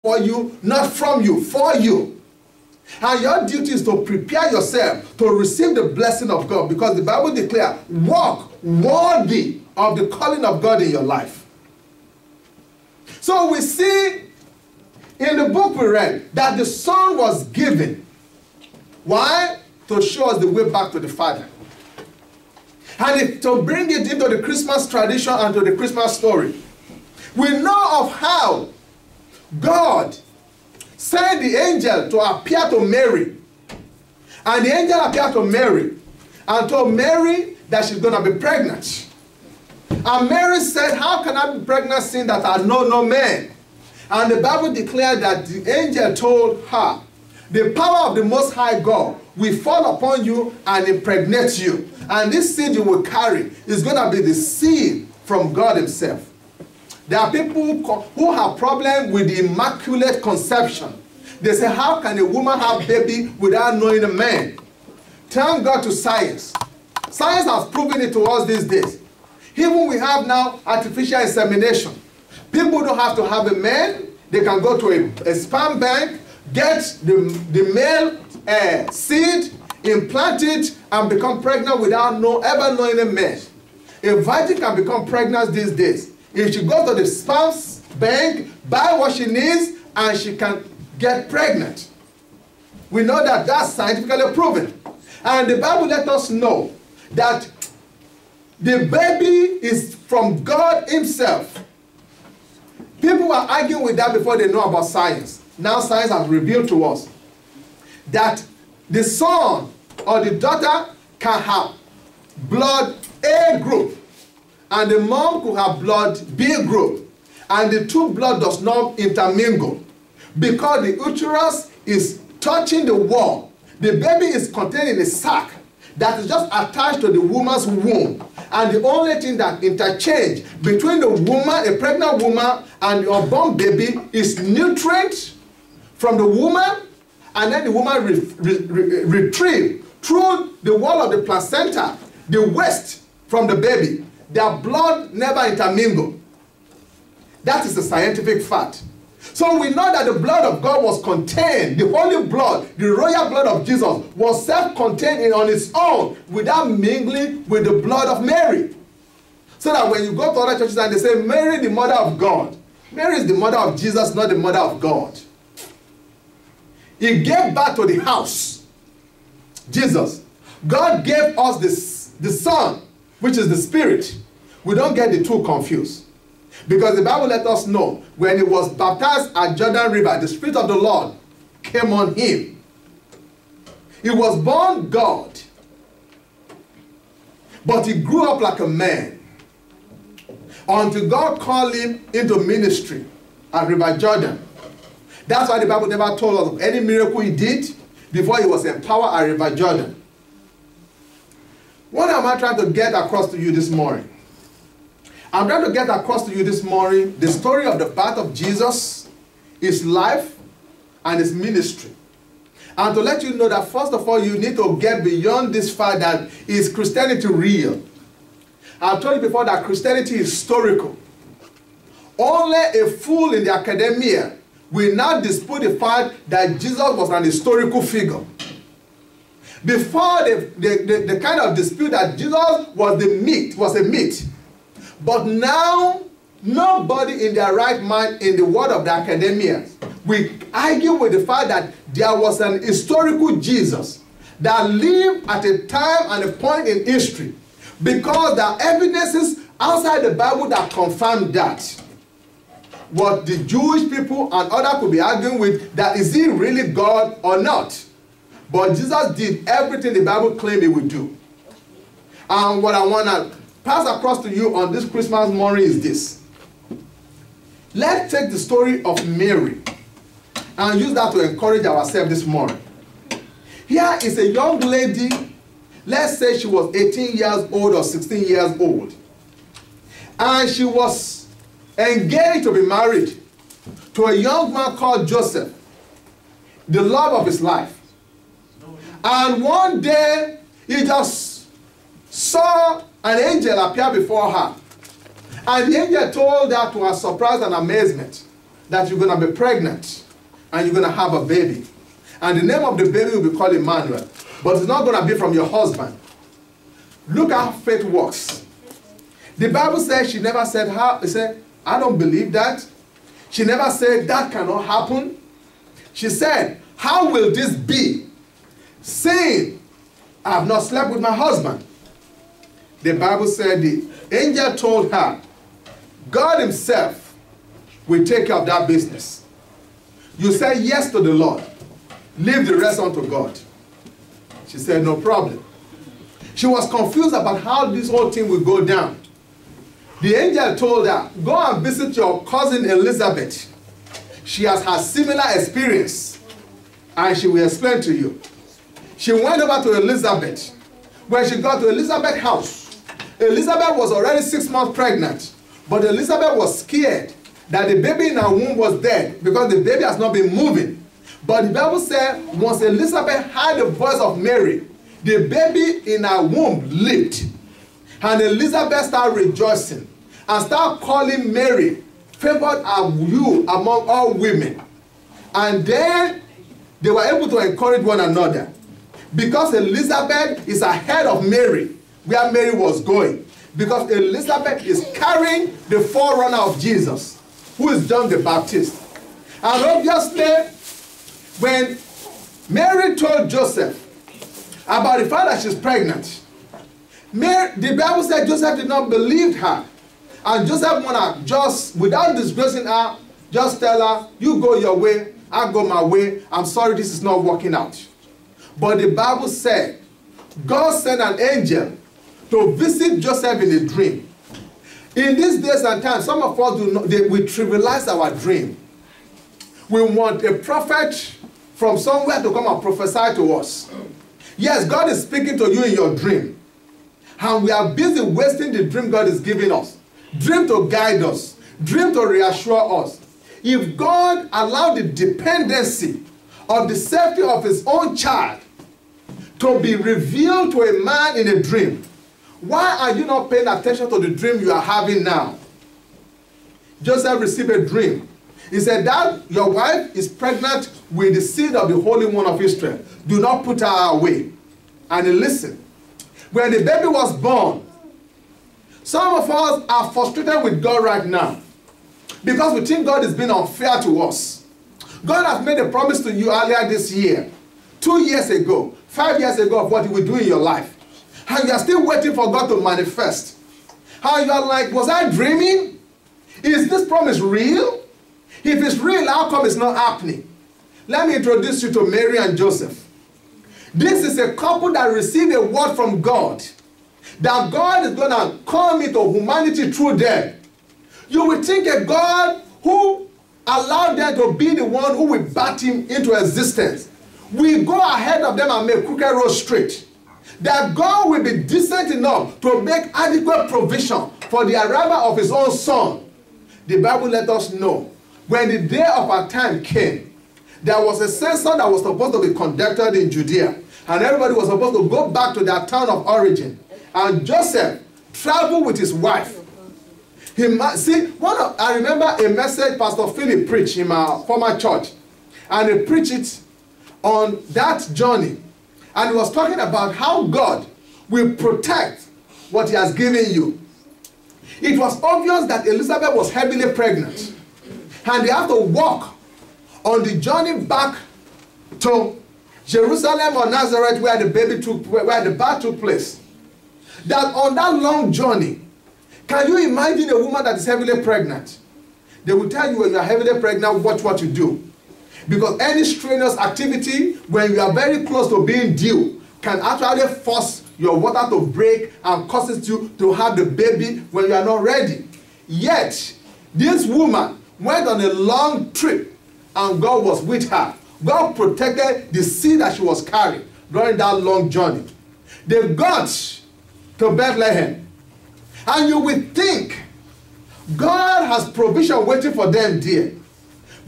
for you, not from you, for you. And your duty is to prepare yourself to receive the blessing of God, because the Bible declares, walk worthy of the calling of God in your life. So we see in the book we read that the Son was given. Why? To show us the way back to the Father. And to bring it into the Christmas tradition and to the Christmas story. We know of how God sent the angel to appear to Mary. And the angel appeared to Mary and told Mary that she's going to be pregnant. And Mary said, how can I be pregnant seeing that I know no man? And the Bible declared that the angel told her, the power of the Most High God will fall upon you and impregnate you. And this seed you will carry is going to be the seed from God himself. There are people who have problems with the immaculate conception. They say, how can a woman have a baby without knowing a man? Thank God to science. Science has proven it to us these days. Even we have now artificial insemination. People don't have to have a man. They can go to a sperm bank, get the male seed, implant it, and become pregnant without ever knowing a man. A virgin can become pregnant these days. If she goes to the sperm bank, buy what she needs, and she can get pregnant. We know that that's scientifically proven. And the Bible lets us know that the baby is from God himself. People were arguing with that before they know about science. Now science has revealed to us that the son or the daughter can have blood A group, and the mom could have blood B group, and the two blood does not intermingle because the uterus is touching the wall. The baby is contained in a sac that is just attached to the woman's womb, and the only thing that interchange between the woman, a pregnant woman, and the unborn baby is nutrients from the woman, and then the woman retrieve through the wall of the placenta the waste from the baby. Their blood never intermingle. That is a scientific fact. So we know that the blood of God was contained, the holy blood, the royal blood of Jesus was self-contained on its own without mingling with the blood of Mary. So that when you go to other churches and they say, Mary the mother of God, Mary is the mother of Jesus, not the mother of God. He gave birth to the house, Jesus. God gave us the Son, which is the Spirit. We don't get the two confused. Because the Bible let us know when he was baptized at Jordan River, the Spirit of the Lord came on him. He was born God, but he grew up like a man until God called him into ministry at River Jordan. That's why the Bible never told us of any miracle he did before he was empowered at River Jordan. What am I trying to get across to you this morning? I'm trying to get across to you this morning the story of the birth of Jesus, his life, and his ministry. And to let you know that first of all, you need to get beyond this fact that is Christianity real. I've told you before that Christianity is historical. Only a fool in the academia will not dispute the fact that Jesus was an historical figure. Before the kind of dispute that Jesus was a myth. But now, nobody in their right mind in the world of the academia will argue with the fact that there was an historical Jesus that lived at a time and a point in history, because there are evidences outside the Bible that confirm that. What the Jewish people and others could be arguing with, that is he really God or not? But Jesus did everything the Bible claimed he would do. And what I want to pass across to you on this Christmas morning is this. Let's take the story of Mary and use that to encourage ourselves this morning. Here is a young lady, let's say she was 18 years old or 16 years old. And she was engaged to be married to a young man called Joseph, the love of his life. And one day, he just saw an angel appear before her. And the angel told her, to her surprise and amazement, that you're going to be pregnant and you're going to have a baby. And the name of the baby will be called Emmanuel. But it's not going to be from your husband. Look how faith works. The Bible says she never said how. She said, I don't believe that. She never said that cannot happen. She said, how will this be? Saying, I have not slept with my husband. The Bible said the angel told her, God himself will take care of that business. You say yes to the Lord. Leave the rest unto God. She said, no problem. She was confused about how this whole thing will go down. The angel told her, go and visit your cousin Elizabeth. She has had similar experience, and she will explain to you. She went over to Elizabeth. When she got to Elizabeth's house, Elizabeth was already 6 months pregnant, but Elizabeth was scared that the baby in her womb was dead because the baby has not been moving. But the Bible said, once Elizabeth heard the voice of Mary, the baby in her womb leaped. And Elizabeth started rejoicing and started calling Mary, favored are you among all women. And then they were able to encourage one another. Because Elizabeth is ahead of Mary, where Mary was going. Because Elizabeth is carrying the forerunner of Jesus, who is John the Baptist. And obviously, when Mary told Joseph about the fact that she's pregnant, the Bible said Joseph did not believe her. And Joseph wanted just, without disgracing her, just tell her, you go your way, I go my way, I'm sorry this is not working out. But the Bible said, God sent an angel to visit Joseph in a dream. In these days and times, some of us we trivialize our dream. We want a prophet from somewhere to come and prophesy to us. Yes, God is speaking to you in your dream. And we are busy wasting the dream God is giving us. Dream to guide us. Dream to reassure us. If God allowed the dependency of the safety of his own child to be revealed to a man in a dream, why are you not paying attention to the dream you are having now? Joseph received a dream. He said that your wife is pregnant with the seed of the Holy One of Israel. Do not put her away. And he listened. When the baby was born, some of us are frustrated with God right now because we think God is being unfair to us. God has made a promise to you earlier this year, 2 years ago, 5 years ago, of what he will do in your life. And you are still waiting for God to manifest. How you are like, was I dreaming? Is this promise real? If it's real, how come it's not happening? Let me introduce you to Mary and Joseph. This is a couple that received a word from God, that God is going to come into humanity through them. You will think a God who allowed them to be the one who will bat him into existence will go ahead of them and make crooked road straight. That God will be decent enough to make adequate provision for the arrival of his own son. The Bible let us know when the day of our time came, there was a census that was supposed to be conducted in Judea, and everybody was supposed to go back to their town of origin. And Joseph traveled with his wife. I remember a message Pastor Philip preached in my former church, and he preached it on that journey. And he was talking about how God will protect what he has given you. It was obvious that Elizabeth was heavily pregnant, and they have to walk on the journey back to Jerusalem or Nazareth, where the birth took place. That on that long journey, can you imagine a woman that is heavily pregnant? They will tell you when you are heavily pregnant, watch what you do. Because any strenuous activity, when you are very close to being due, can actually force your water to break and causes you to have the baby when you are not ready. Yet, this woman went on a long trip and God was with her. God protected the seed that she was carrying during that long journey. They got to Bethlehem. And you will think God has provision waiting for them there.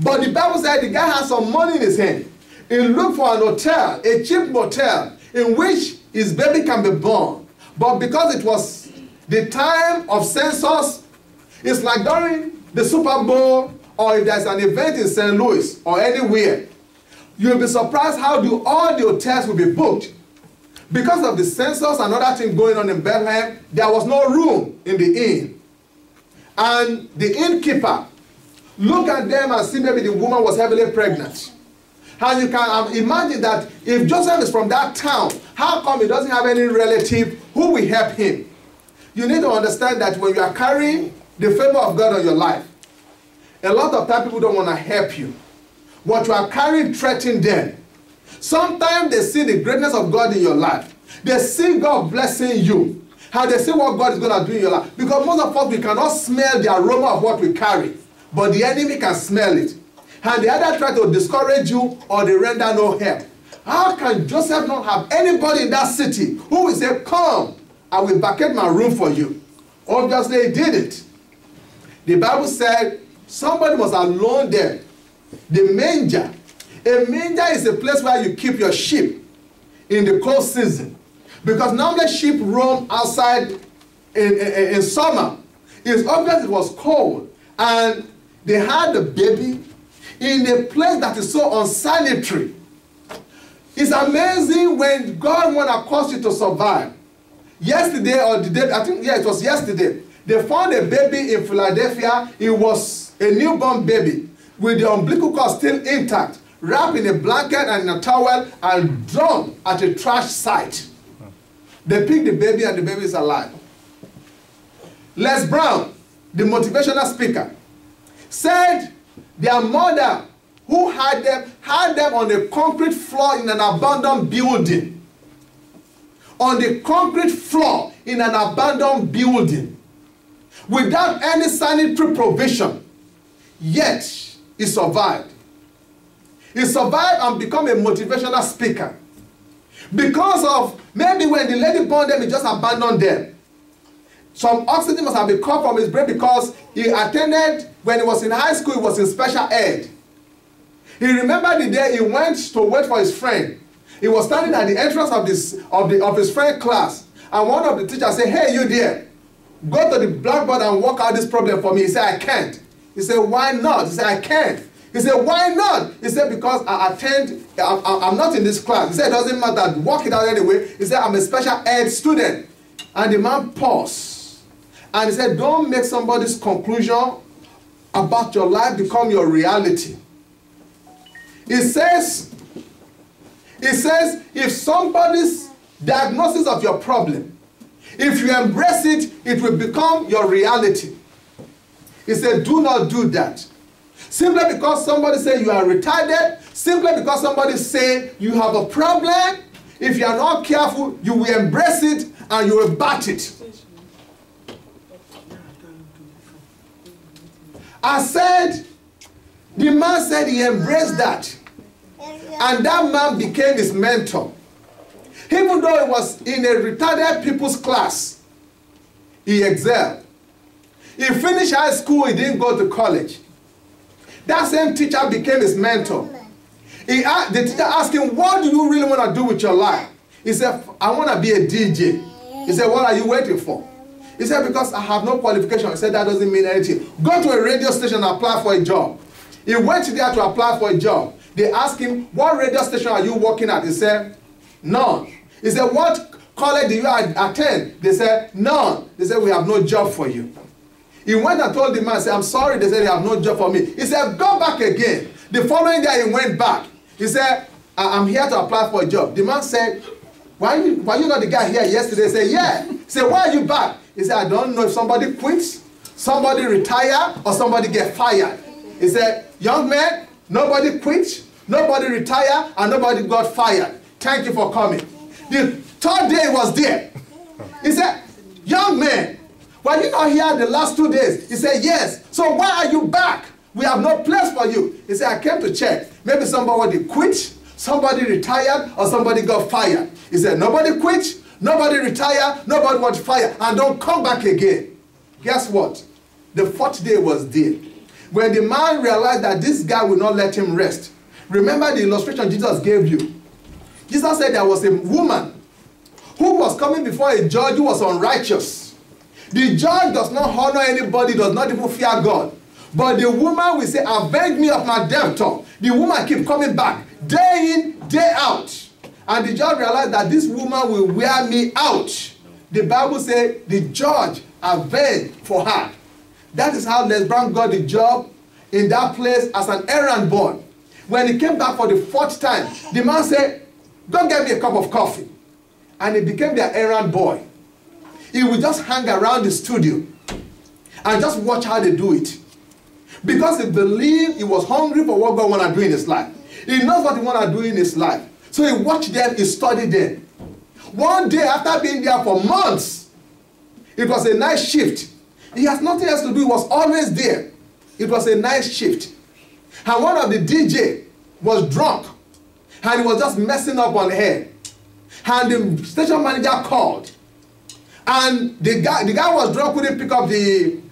But the Bible said the guy has some money in his hand. He looked for an hotel, a cheap motel, in which his baby can be born. But because it was the time of census, it's like during the Super Bowl or if there's an event in St. Louis or anywhere, you'll be surprised how all the hotels will be booked. Because of the census and other things going on in Bethlehem, there was no room in the inn. And the innkeeper looked at them and see maybe the woman was heavily pregnant. And you can imagine that if Joseph is from that town, how come he doesn't have any relative who will help him? You need to understand that when you are carrying the favor of God on your life, a lot of times people don't want to help you. What you are carrying threatens them. Sometimes they see the greatness of God in your life. They see God blessing you. How they see what God is going to do in your life. Because most of us, we cannot smell the aroma of what we carry. But the enemy can smell it. And they either try to discourage you or they render no help. How can Joseph not have anybody in that city who will say, come, I will vacate my room for you? Obviously, he did it. The Bible said somebody must have loaned them the manger. A manger is a place where you keep your sheep in the cold season. Because normally sheep roam outside in summer. It's obvious it was cold. And they had the baby in a place that is so unsanitary. It's amazing when God wants to cause you to survive. Yesterday or the day, I think, yeah, it was yesterday, they found a baby in Philadelphia. It was a newborn baby with the umbilical cord still intact, wrapped in a blanket and in a towel and dumped at a trash site. They picked the baby and the baby is alive. Les Brown, the motivational speaker, said their mother who had them on a concrete floor in an abandoned building. On the concrete floor in an abandoned building. Without any sanitary provision. Yet, he survived. He survived and became a motivational speaker. Because of, maybe when the lady born them, he just abandoned them. Some oxygen must have been cut from his brain because he attended, when he was in high school, he was in special ed. He remembered the day he went to wait for his friend. He was standing at the entrance of his friend's class. And one of the teachers said, hey, you there, go to the blackboard and work out this problem for me. He said, I can't. He said, why not? He said, I can't. He said, why not? He said, because I'm not in this class. He said, it doesn't matter, work it out anyway. He said, I'm a special ed student. And the man paused. And he said, don't make somebody's conclusion about your life become your reality. It says, if somebody's diagnosis of your problem, if you embrace it, it will become your reality. He said, do not do that. Simply because somebody say you are retarded, simply because somebody say you have a problem, if you are not careful, you will embrace it and you will bat it. I said, the man said he embraced that. And that man became his mentor. Even though he was in a retarded people's class, he excelled. He finished high school, he didn't go to college. That same teacher became his mentor. The teacher asked him, what do you really want to do with your life? He said, I want to be a DJ. He said, what are you waiting for? He said, because I have no qualification. He said, that doesn't mean anything. Go to a radio station and apply for a job. He went there to apply for a job. They asked him, what radio station are you working at? He said, none. He said, what college do you attend? They said, none. They said, we have no job for you. He went and told the man, said, I'm sorry, they said they have no job for me. He said, go back again. The following day he went back. He said, I'm here to apply for a job. The man said, why you not the guy here yesterday? He said, yeah. He said, why are you back? He said, I don't know if somebody quits, somebody retire, or somebody get fired. He said, young man, nobody quit, nobody retire, and nobody got fired. Thank you for coming. The third day he was there. He said, young man, were you not here the last 2 days? He said, yes. So why are you back? We have no place for you. He said, I came to check. Maybe somebody quit, somebody retired, or somebody got fired. He said, nobody quit, nobody retired, nobody was fired, and don't come back again. Guess what? The fourth day was there. When the man realized that this guy will not let him rest. Remember the illustration Jesus gave you. Jesus said there was a woman who was coming before a judge who was unrighteous. The judge does not honor anybody, does not even fear God. But the woman will say, avenge me of my debtor. The woman keep coming back, day in, day out. And the judge realized that this woman will wear me out. The Bible says the judge avenged for her. That is how Les Brown got the job in that place as an errand boy. When he came back for the 4th time, the man said, go get me a cup of coffee. And he became their errand boy. He would just hang around the studio and just watch how they do it. Because he believed he was hungry for what God wanted to do in his life. He knows what he wanted to do in his life. So he watched them, he studied them. One day after being there for months, it was a night shift. He has nothing else to do, he was always there. It was a night shift. And one of the DJ was drunk. And he was just messing up on the head. And the station manager called. And the guy was drunk, couldn't pick up the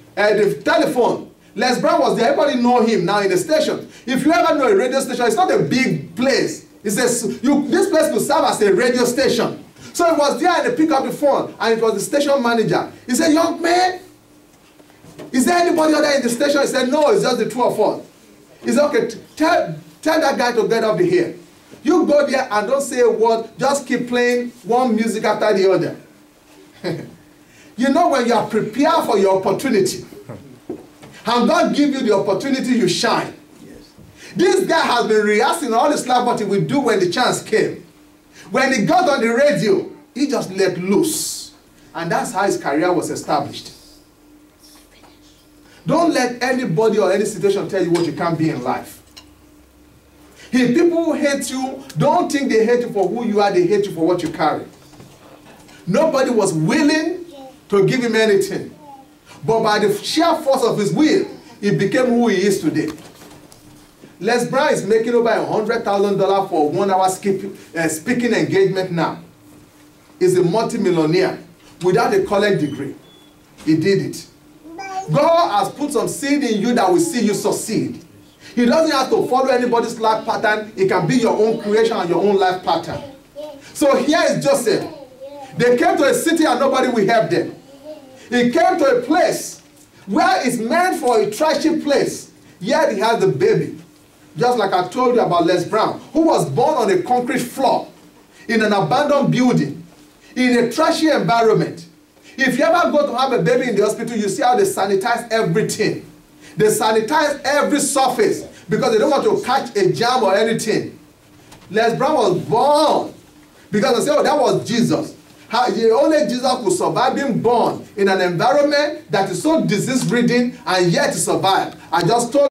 telephone. Les Brown was there. Everybody know him now in the station. If you ever know a radio station, it's not a big place. It says this place could serve as a radio station. So he was there and they picked up the phone, and it was the station manager. He said, young man, is there anybody other in the station? He said, no, it's just the 2 of us. He said, okay, tell that guy to get up here. You go there and don't say a word, just keep playing one music after the other. You know, when you are prepared for your opportunity, and God give you the opportunity, you shine. Yes. This guy has been rehearsing all his life what he would do when the chance came. When he got on the radio, he just let loose. And that's how his career was established. Don't let anybody or any situation tell you what you can't be in life. If people hate you, don't think they hate you for who you are, they hate you for what you carry. Nobody was willing to give him anything. But by the sheer force of his will, he became who he is today. Les Brown is making over $100,000 for 1 hour speaking engagement now. He's a multi-millionaire without a college degree. He did it. God has put some seed in you that will see you succeed. He doesn't have to follow anybody's life pattern. It can be your own creation and your own life pattern. So here is Joseph. They came to a city and nobody will help them. He came to a place where it's meant for a trashy place. Yet he has the baby. Just like I told you about Les Brown, who was born on a concrete floor in an abandoned building in a trashy environment. If you ever go to have a baby in the hospital, you see how they sanitize everything. They sanitize every surface because they don't want to catch a germ or anything. Les Brown was born because they say, oh, that was Jesus. Only Jesus could survive being born in an environment that is so disease-ridden and yet survive. I just told